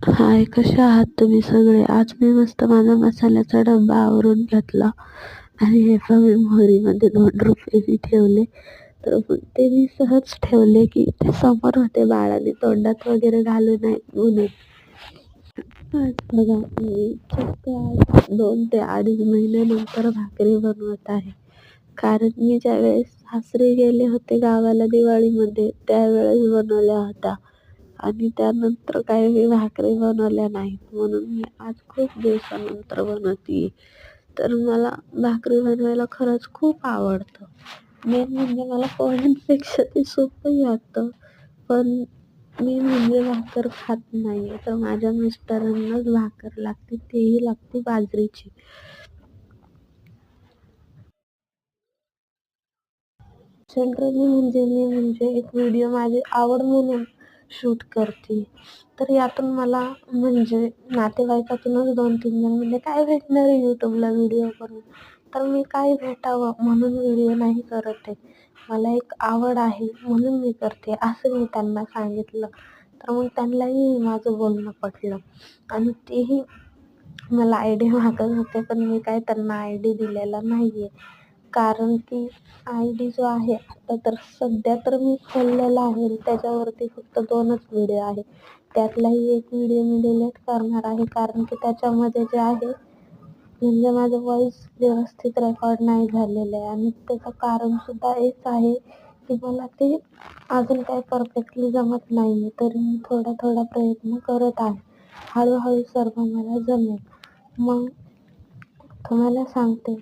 हाय, कसे आहात तुम्ही सगळे? आज मी मस्त माझा मसाल्याचा डब्बा आवरून घेतला आणि हे पहा मी मोहरीमध्ये ₹2 ठेवले. तर मग ते मी सहज ठेवले, की ते समोर होते बाळाने तोंडात वगैरे घालू नये म्हणून. आज बघा मी चक्क आज 2 ते 2.5 महिन्यानंतर भाकरी बनवत आहे. कारण मी ज्यावेळेस सासरी गेले होते गावाला दिवाळीमध्ये त्यावेळेस बनवल्या होत्या आणि त्यानंतर काही मी भाकरी बनवल्या नाहीत. म्हणून मी आज खूप दिवसानंतर बनवतीये. तर मला भाकरी बनवायला खरंच खूप आवडतं. मेन म्हणजे मला पोळ्यांपेक्षा ते सोपंही वाटतं. पण मी म्हणजे भाकर खात नाही, तर माझ्या मिस्टरांनाच भाकर लागते, तेही लागते बाजरीची. जनरली म्हणजे मी एक व्हिडिओ माझी आवड म्हणून शूट करते. तर यातून मला म्हणजे नातेवाईकातूनच 2-3 जण म्हणजे काय भेटणार आहे YouTubeला व्हिडिओ करून. तर मी काय भेटावं म्हणून व्हिडिओ नाही करत आहे. मला एक आवड आहे म्हणून मी करते, असं मी त्यांना सांगितलं. तर मग त्यांनाही माझं बोलणं पटलं आणि तेही मला आयडी मागत होते, पण मी काय त्यांना आयडी दिलेला नाहीये. कारण की आयडी जो आहे आता तर सध्या तर मी खोललेला आहे आणि त्याच्यावरती फक्त 2च व्हिडिओ आहे. त्यातलाही एक व्हिडिओ मी डिलीट करणार आहे, कारण की त्याच्यामध्ये जे आहे म्हणजे माझं व्हॉईस व्यवस्थित रेकॉर्ड नाही झालेलं आहे आणि त्याचं कारणसुद्धा हेच आहे, की मला ते अजून काही परफेक्टली जमत नाही आहे. तरी मी थोडा प्रयत्न करत आहे. हळू सर्व मला जमेल. मग तुम्हाला सांगते,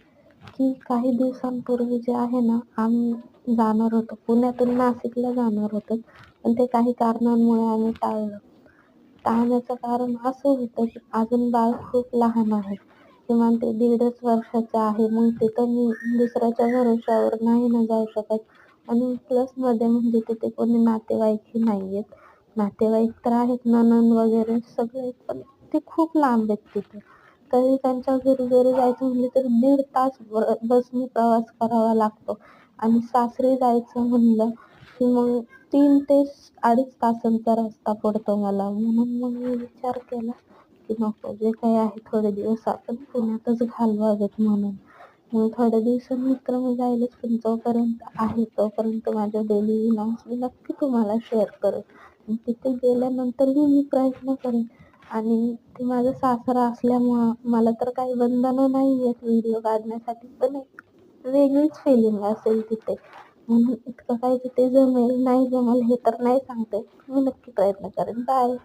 की काही दिवसांपूर्वी जे आहे ना, आम्ही जाणार होतो. पुण्यातून नाशिकला जाणार होतो. पण ते काही कारणांमुळे आम्ही टाळलं. टाळण्याचं कारण असं होतं, की अजून बाळ खूप लहान आहे. किमान ते 1.5च वर्षाचं आहे. मग तिथं मी दुसऱ्याच्या भरोश्यावर नाही ना जाऊ शकत आणि प्लसमध्ये म्हणजे तिथे कोणी नातेवाईकही नाही आहेत. नातेवाईक तर आहेत, नणंद वगैरे सगळे, पण ते खूप लांब आहेत तिथे. तरी त्यांच्या घरी जरी जायचं म्हटलं तर 1.5 तास बसने प्रवास करावा लागतो आणि सासरी जायचं म्हणलं, की मग 3 ते 2.5 तासांचा रस्ता पडतो मला. म्हणून मग मी विचार केला, की नको जे काही आहे थोडे दिवस आपण पुण्यातच घालवावेत म्हणून. मग थोड्या दिवसांनी तर मी जाईलच, पण जोपर्यंत आहे तोपर्यंत माझ्या डेली व्लॉग्स मी नक्की तुम्हाला शेअर करेन. आणि तिथे गेल्यानंतरही मी प्रयत्न करेन आणि ते माझं सासर असल्यामुळं मला तर काही बंधनं नाही आहेत व्हिडिओ काढण्यासाठी, पण एक वेगळीच फिलिंग असेल तिथे. म्हणून इतकं काही तिथे जमेल, नाही जमेल हे तर नाही सांगता येत. मी नक्की प्रयत्न करेन. बाय.